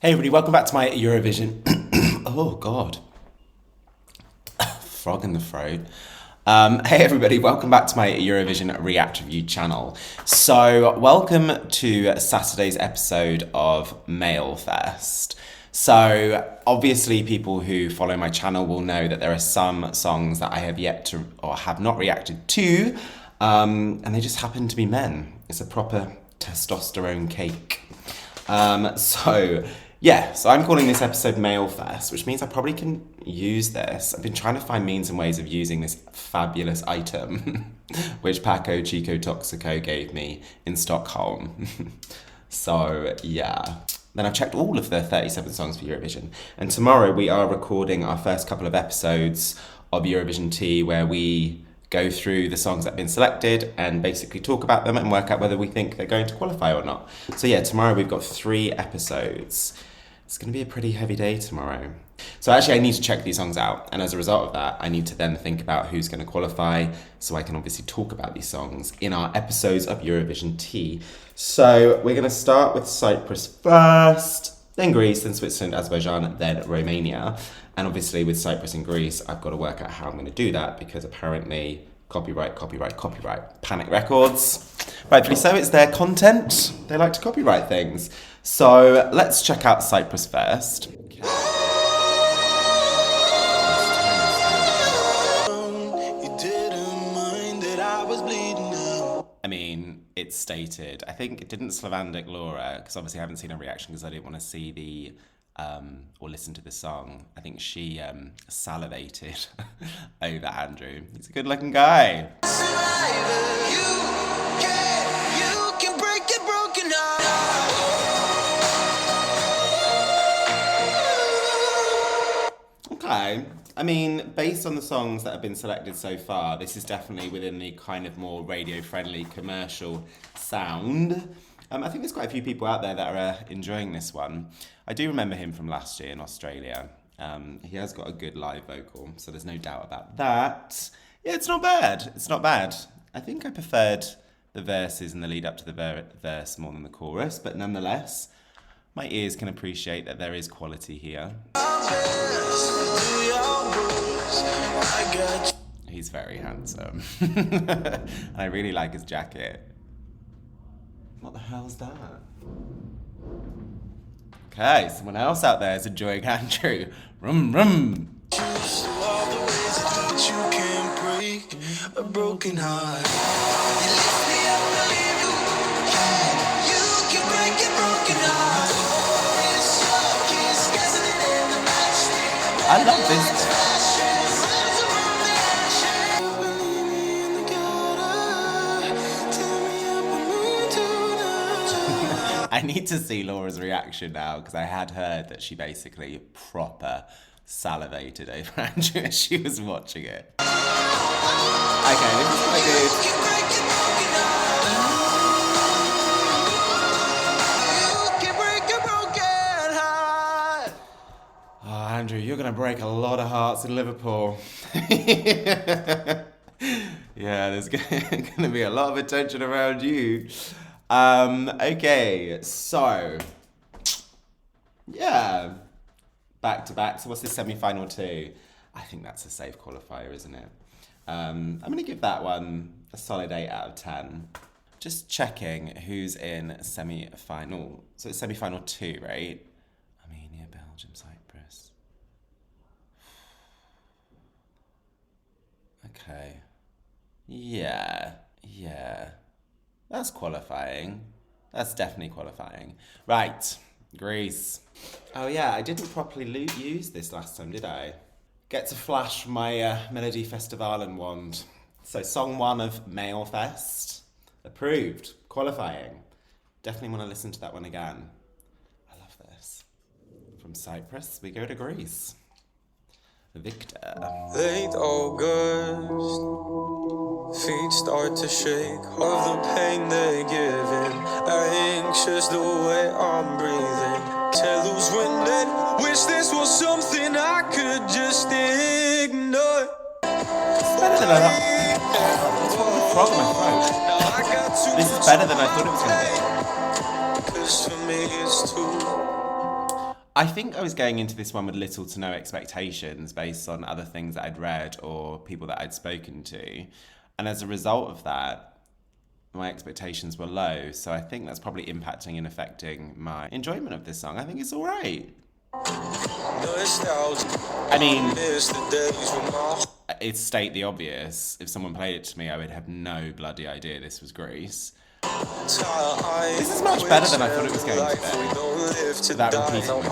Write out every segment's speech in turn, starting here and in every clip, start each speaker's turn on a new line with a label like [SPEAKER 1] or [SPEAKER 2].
[SPEAKER 1] Hey everybody, welcome back to my Eurovision. Oh God, frog in the throat. Hey everybody, welcome back to my Eurovision React Review channel. So welcome to Saturday's episode of MALEfest. So obviously people who follow my channel will know that there are some songs that I have yet to or have not reacted to, and they just happen to be men. It's a proper testosterone cake. So I'm calling this episode MALEfest, which means I probably can use this. I've been trying to find means and ways of using this fabulous item, which Paco Chico Toxico gave me in Stockholm. So yeah. Then I've checked all of the 37 songs for Eurovision. And tomorrow we are recording our first couple of episodes of Eurovision T, where we go through the songs that have been selected and basically talk about them and work out whether we think they're going to qualify or not. So yeah, tomorrow we've got 3 episodes. It's going to be a pretty heavy day tomorrow. So actually I need to check these songs out, and as a result of that I need to then think about who's going to qualify so I can obviously talk about these songs in our episodes of Eurovision T. So we're going to start with Cyprus first, then Greece, then Switzerland, Azerbaijan, then Romania. And obviously with Cyprus and Greece, I've got to work out how I'm going to do that, because apparently copyright. Panic Records. Rightfully so, it's their content. They like to copyright things. So let's check out Cyprus first. I mean, it's stated. I think it didn't Slavandic Laura, because obviously I haven't seen her reaction because I didn't want to see the or listen to the song. I think she salivated over Andrew. He's a good looking guy. Okay. I mean, based on the songs that have been selected so far, this is definitely within the kind of more radio-friendly commercial sound. I think there's quite a few people out there that are enjoying this one. I do remember him from last year in Australia. He has got a good live vocal, so there's no doubt about that. Yeah, it's not bad. It's not bad. I think I preferred the verses and the lead up to the verse more than the chorus, but nonetheless, my ears can appreciate that there is quality here. He's very handsome. And I really like his jacket. What the hell's that? Okay, someone else out there is enjoying Andrew. Rum rum. A broken heart. I love this bit. I need to see Laura's reaction now, because I had heard that she basically proper salivated over Andrew as she was watching it. Okay, this is quite good. Oh, Andrew, you're going to break a lot of hearts in Liverpool. Yeah, there's going to be a lot of attention around you. Okay, so, yeah, back to back. So what's this semi-final 2? I think that's a safe qualifier, isn't it? I'm going to give that one a solid 8 out of 10. Just checking who's in semi-final. So it's semi-final 2, right? Armenia, Belgium, Cyprus. Okay. Yeah. That's qualifying. That's definitely qualifying. Right, Greece. Oh yeah, I didn't properly use this last time, did I? Get to flash my Melody Festivalen wand. So song 1 of MALEfest. Approved. Qualifying. Definitely want to listen to that one again. I love this. From Cyprus, we go to Greece. Victor.
[SPEAKER 2] Late August, feet start to shake of the pain they're giving. Anxious the way I'm breathing. Tell who's winning. Wish this was something I could just ignore.
[SPEAKER 1] It's better than I thought. What's wrong with the frog in my throat? This is better than I thought it was going to be. 'Cause for me it's too I think I was going into this one with little to no expectations based on other things that I'd read or people that I'd spoken to. And as a result of that, my expectations were low. So I think that's probably impacting and affecting my enjoyment of this song. I think it's all right. I mean, it's state the obvious. If someone played it to me, I would have no bloody idea this was Greece. This is much better than I thought it was going to be. Without repeating myself.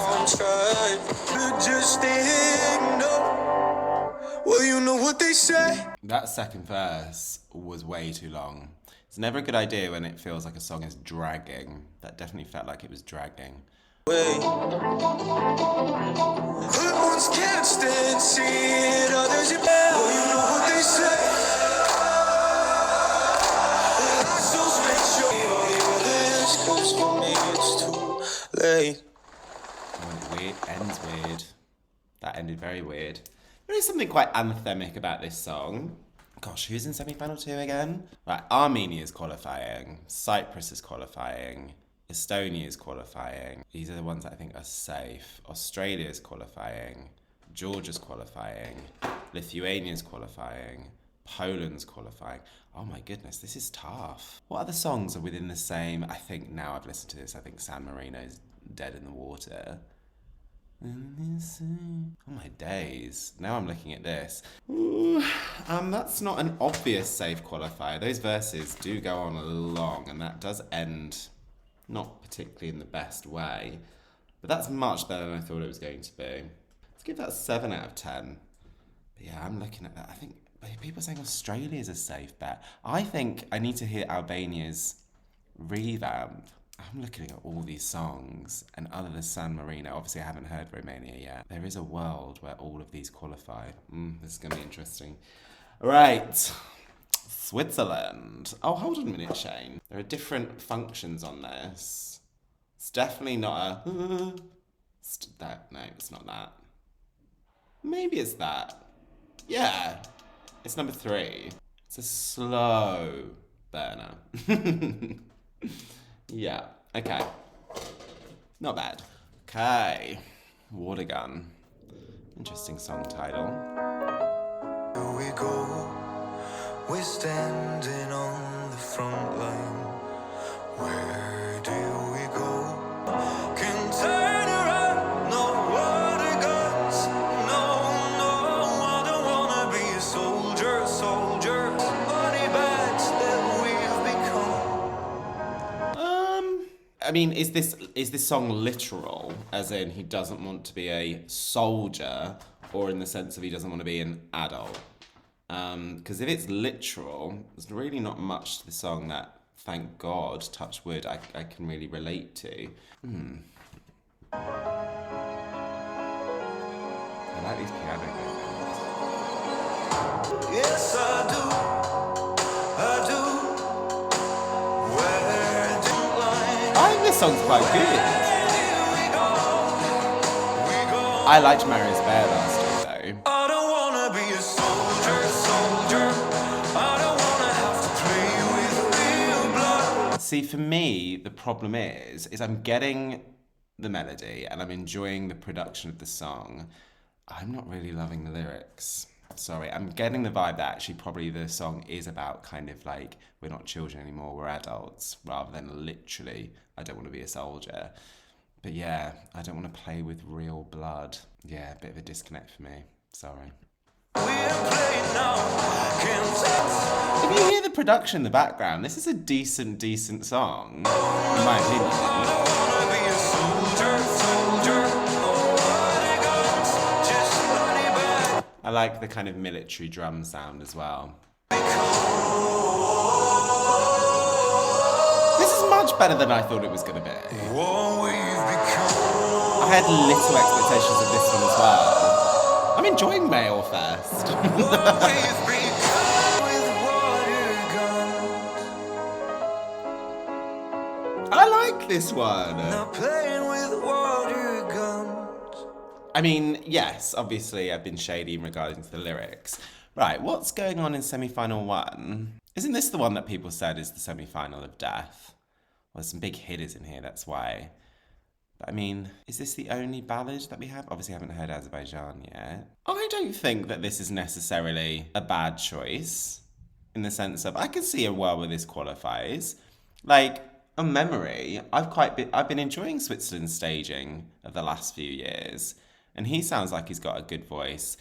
[SPEAKER 2] Well, you know what they say.
[SPEAKER 1] That second verse was way too long. It's never a good idea when it feels like a song is dragging. That definitely felt like it was dragging.
[SPEAKER 2] Good ones can't stand seeing others in bed. Well, you know what they say. It's too late.
[SPEAKER 1] Oh, weird. Ends weird. That ended very weird. There is something quite anthemic about this song. Gosh, who's in semi-final 2 again? Right, Armenia is qualifying. Cyprus is qualifying. Estonia is qualifying. These are the ones that I think are safe. Australia is qualifying. Georgia's qualifying. Lithuania's qualifying. Poland's qualifying. Oh my goodness, this is tough. What other songs are within the same? I think now I've listened to this, I think San Marino's Dead in the Water. Oh my days. Now I'm looking at this. Ooh, that's not an obvious safe qualifier. Those verses do go on a little long, and that does end not particularly in the best way. But that's much better than I thought it was going to be. Let's give that 7 out of 10. But yeah, I'm looking at that. I think people are saying Australia is a safe bet. I think I need to hear Albania's revamp. I'm looking at all these songs, and other than San Marino, obviously I haven't heard Romania yet. There is a world where all of these qualify. This is going to be interesting. Right, Switzerland. Oh, hold on a minute, Shane. There are different functions on this. It's definitely not a... no, it's not that. Maybe it's that. Yeah, it's number 3. It's a slow burner. Yeah, okay. Not bad. Okay. Watergun. Interesting song title.
[SPEAKER 2] Here we go. We're standing on the front line. Where do we go? Can turn around. No water guns. No, I don't wanna be a soldier. Money bags that we've become.
[SPEAKER 1] I mean, is this song literal, as in he doesn't want to be a soldier, or in the sense of he doesn't want to be an adult? Because if it's literal, there's really not much to the song that, thank God, touch wood, I can really relate to. I like these piano vocals.
[SPEAKER 2] Yes, I do.
[SPEAKER 1] I think this song's quite good. I liked Marius Bear last year, though.
[SPEAKER 2] I don't wanna be a soldier. I don't wanna have to play with real blood.
[SPEAKER 1] See, for me, the problem is I'm getting the melody and I'm enjoying the production of the song. I'm not really loving the lyrics. Sorry, I'm getting the vibe that actually probably the song is about kind of like, we're not children anymore, we're adults, rather than literally, I don't want to be a soldier. But yeah, I don't want to play with real blood. Yeah, a bit of a disconnect for me. Sorry. If you hear the production in the background, this is a decent song, in my opinion. I like the kind of military drum sound as well. This is much better than I thought it was going to be. I had little expectations of this one as well. I'm enjoying MALEfest. I like this one. I mean, yes, obviously I've been shady in regarding to the lyrics. Right, what's going on in semi-final 1? Isn't this the one that people said is the semi-final of death? Well, there's some big hitters in here, that's why. But I mean, is this the only ballad that we have? Obviously, I haven't heard Azerbaijan yet. I don't think that this is necessarily a bad choice, in the sense of I can see a world where this qualifies. Like, on memory, I've been enjoying Switzerland's staging of the last few years, and he sounds like he's got a good voice.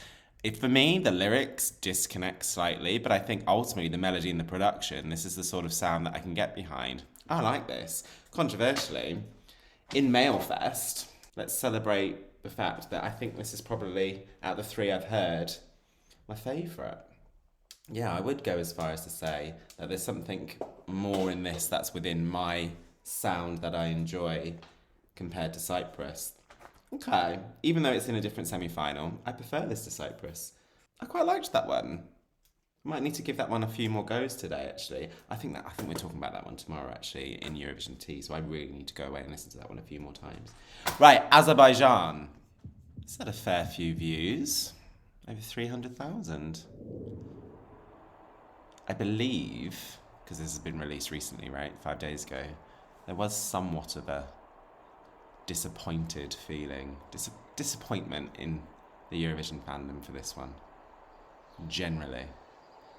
[SPEAKER 1] For me, the lyrics disconnect slightly, but I think ultimately the melody and the production, this is the sort of sound that I can get behind. I like this. Controversially, in MALEfest, let's celebrate the fact that I think this is probably, out of the three I've heard, my favourite. Yeah, I would go as far as to say that there's something more in this that's within my sound that I enjoy compared to CYPRUS. Okay, even though it's in a different semi-final, I prefer this to CYPRUS. I quite liked that one. I might need to give that one a few more goes today, actually. I think we're talking about that one tomorrow, actually, in Eurovision T, so I really need to go away and listen to that one a few more times. Right, Azerbaijan. It's had a fair few views. Over 300,000. I believe, because this has been released recently, right, 5 days ago, there was somewhat of a disappointed feeling, disappointment in the Eurovision fandom for this one, generally.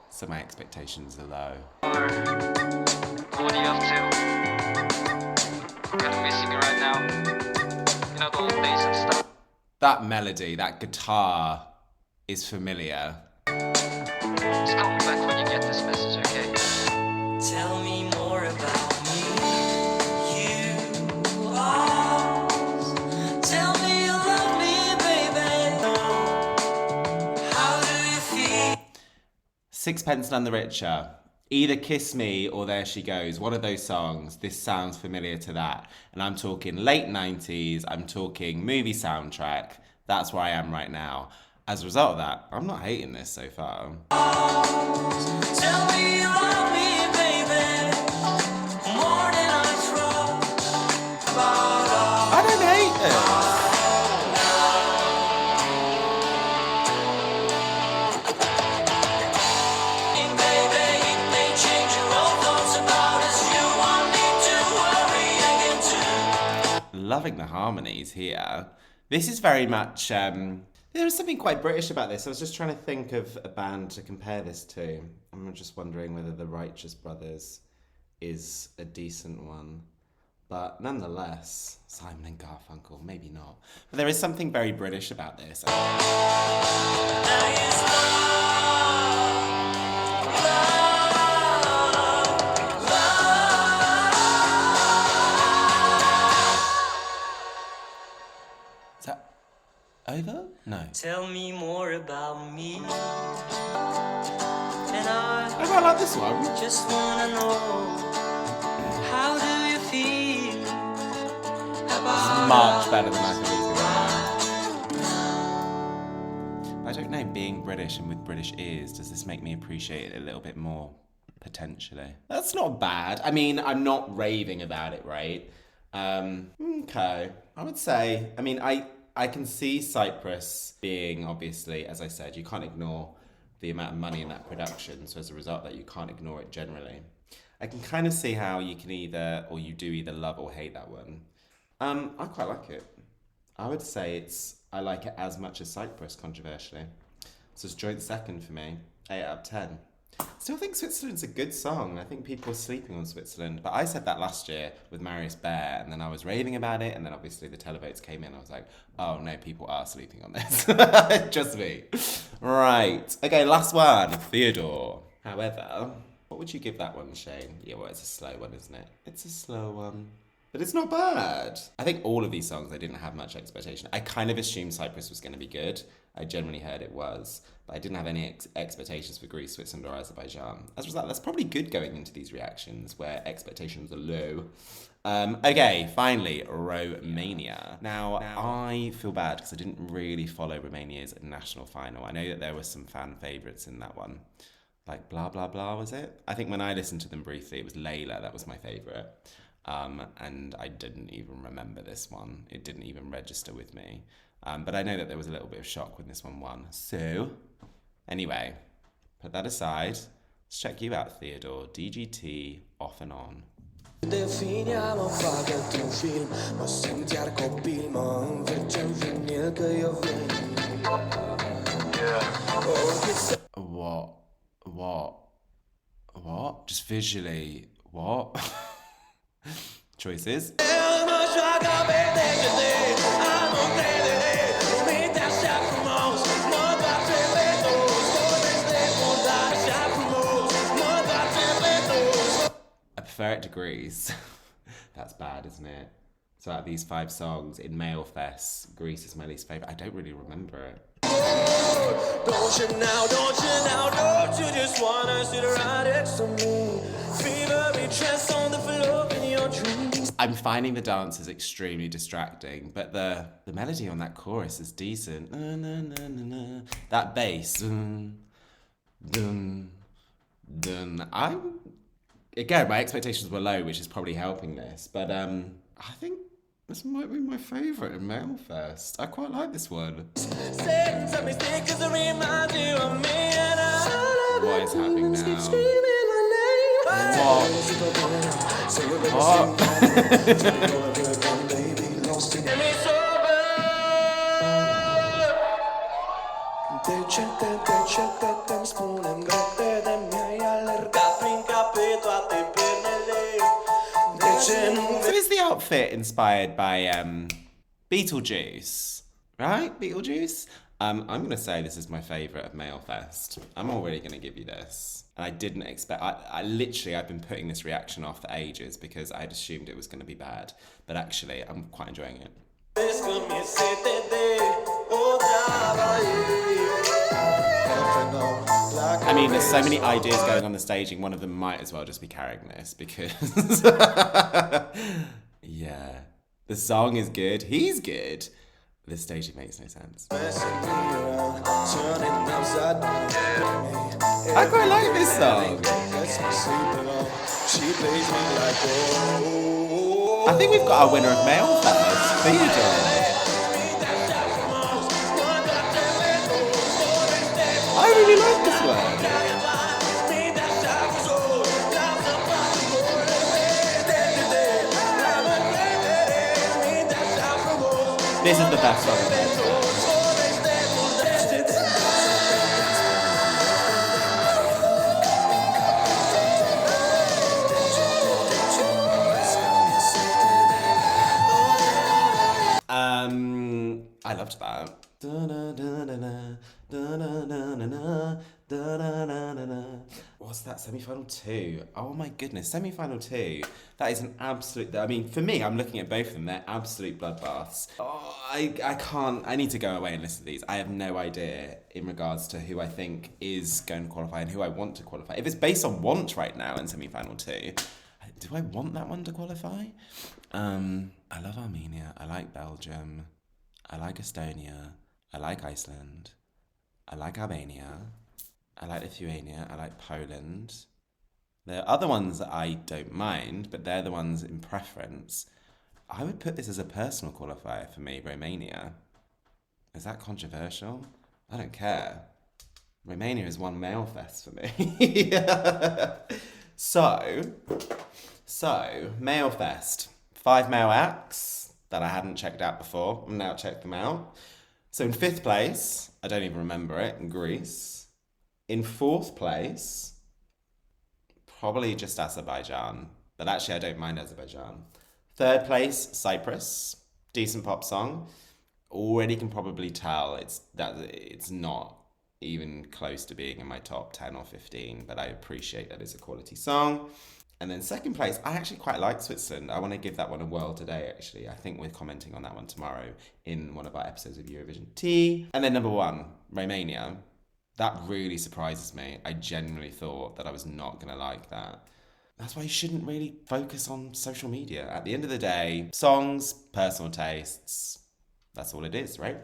[SPEAKER 1] So my expectations are low.
[SPEAKER 3] What are you up to? I'm kind of missing you right now. You know, the old days and stuff.
[SPEAKER 1] That melody, that guitar is familiar.
[SPEAKER 3] Just call me back when you get this message, okay?
[SPEAKER 2] Tell me more about me. You are. Tell me you love me, baby. How do you feel?
[SPEAKER 1] Sixpence None the Richer. Either Kiss Me or There She Goes. One of those songs. This sounds familiar to that. And I'm talking late 90s. I'm talking movie soundtrack. That's where I am right now. As a result of that, I'm not hating this so far.
[SPEAKER 2] Tell me you love me, baby. More than I trust.
[SPEAKER 1] I don't hate this.
[SPEAKER 2] Baby, it may change your own thoughts about us. You want me to worry again too.
[SPEAKER 1] Loving the harmonies here. This is very much... there was something quite British about this. I was just trying to think of a band to compare this to. I'm just wondering whether the Righteous Brothers is a decent one. But nonetheless, Simon and Garfunkel, maybe not. But there is something very British about this. Is that over? No.
[SPEAKER 2] Tell me more about me. And
[SPEAKER 1] I quite like this one.
[SPEAKER 2] just wanna know, how do you feel about
[SPEAKER 1] Much better than I thought it was going to be. I don't know, being British and with British ears, does this make me appreciate it a little bit more? Potentially. That's not bad. I mean, I'm not raving about it, right? Okay. I would say, I mean, I can see CYPRUS being, obviously, as I said, you can't ignore the amount of money in that production, so as a result of that, you can't ignore it generally. I can kind of see how you can either, or you do either love or hate that one. I quite like it. I would say I like it as much as CYPRUS, controversially. So it's joint second for me, 8 out of 10. Still think Switzerland's a good song. I think people are sleeping on Switzerland. But I said that last year with Marius Bear, and then I was raving about it, and then obviously the televotes came in. I was like, oh no, people are sleeping on this. Just me. Right. Okay, last one. Theodor. However, what would you give that one, Shane? Yeah, well, it's a slow one, isn't it? It's a slow one. But it's not bad. I think all of these songs, I didn't have much expectation. I kind of assumed CYPRUS was going to be good. I generally heard it was. But I didn't have any expectations for Greece, Switzerland, or Azerbaijan. As a result, that's probably good going into these reactions where expectations are low. Okay, finally, Romania. Now, I feel bad because I didn't really follow Romania's national final. I know that there were some fan favourites in that one. Like Blah Blah Blah, was it? I think when I listened to them briefly, it was Layla, that was my favourite. And I didn't even remember this one. It didn't even register with me. But I know that there was a little bit of shock when this one won. So, anyway, put that aside. Let's check you out, Theodor. D.G.T, Off and On.
[SPEAKER 2] Definiam în facă un film. Mă simt iar copil, mă înverge în vinil că eu vin.
[SPEAKER 1] What? Just visually, what? Choices. I prefer it to Greece. That's bad, isn't it? So out of these 5 songs in MALEfest, Greece is my least favourite. I don't really remember it.
[SPEAKER 2] Don't you now, don't you just wanna sit right next to me? Fever trance on the floor in your dreams.
[SPEAKER 1] I'm finding the dances extremely distracting, but the melody on that chorus is decent. Na, na, na, na, na. That bass. Dun, dun, dun. Again, my expectations were low, which is probably helping this, but I think this might be my favourite in MALEfest. I quite like this one. What is happening now? What? So is the outfit inspired by Beetlejuice? Right? Beetlejuice? I'm going to say this is my favourite of MALEfest. I'm already going to give you this. And I didn't expect... I've been putting this reaction off for ages because I'd assumed it was going to be bad. But actually, I'm quite enjoying it. I mean, there's so many ideas going on the staging. One of them might as well just be carrying this because... yeah. The song is good. He's good. The staging makes no sense. I quite like this song. I think we've got our winner of MALEfest, Theodor. I really like this one. This is the best song. I loved that. What's that? Semi-final 2. Oh my goodness, semi-final 2. That is an absolute... I mean, for me, I'm looking at both of them. They're absolute bloodbaths. Oh, I can't... I need to go away and listen to these. I have no idea in regards to who I think is going to qualify and who I want to qualify. If it's based on want right now in semi-final 2, do I want that one to qualify? I love Armenia. I like Belgium. I like Estonia. I like Iceland. I like Albania. I like Lithuania. I like Poland. There are other ones that I don't mind, but they're the ones in preference. I would put this as a personal qualifier for me, Romania. Is that controversial? I don't care. Romania has won MALEfest for me. So, MALEfest. 5 male acts that I hadn't checked out before. I've now checked them out. So in 5th place, I don't even remember it, in Greece. In 4th place, probably just Azerbaijan. But actually, I don't mind Azerbaijan. 3rd place, CYPRUS. Decent pop song. Already can probably tell it's not even close to being in my top 10 or 15, but I appreciate that it's a quality song. And then 2nd place, I actually quite like Switzerland. I want to give that one a whirl today, actually. I think we're commenting on that one tomorrow in one of our episodes of Eurovision T. And then number 1, Romania. That really surprises me. I genuinely thought that I was not going to like that. That's why you shouldn't really focus on social media. At the end of the day, songs, personal tastes, that's all it is, right?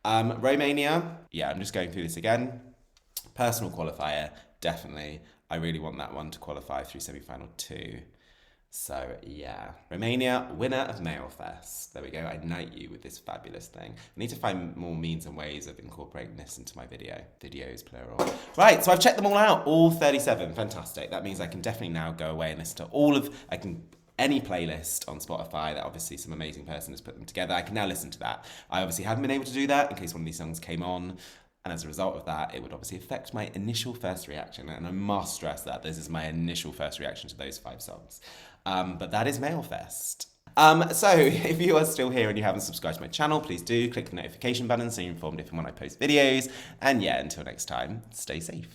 [SPEAKER 1] Romania, yeah, I'm just going through this again. Personal qualifier, definitely. I really want that one to qualify through semi-final 2. So, yeah. Romania, winner of MALEfest. There we go. I knight you with this fabulous thing. I need to find more means and ways of incorporating this into my video. Videos, plural. Right, so I've checked them all out. All 37. Fantastic. That means I can definitely now go away and listen to all of... I can any playlist on Spotify that obviously some amazing person has put them together. I can now listen to that. I obviously haven't been able to do that in case one of these songs came on. And as a result of that, it would obviously affect my initial first reaction. And I must stress that this is my initial first reaction to those 5 songs. But that is MALEfest. So if you are still here and you haven't subscribed to my channel, please do click the notification button so you're informed if and when I post videos. And yeah, until next time, stay safe.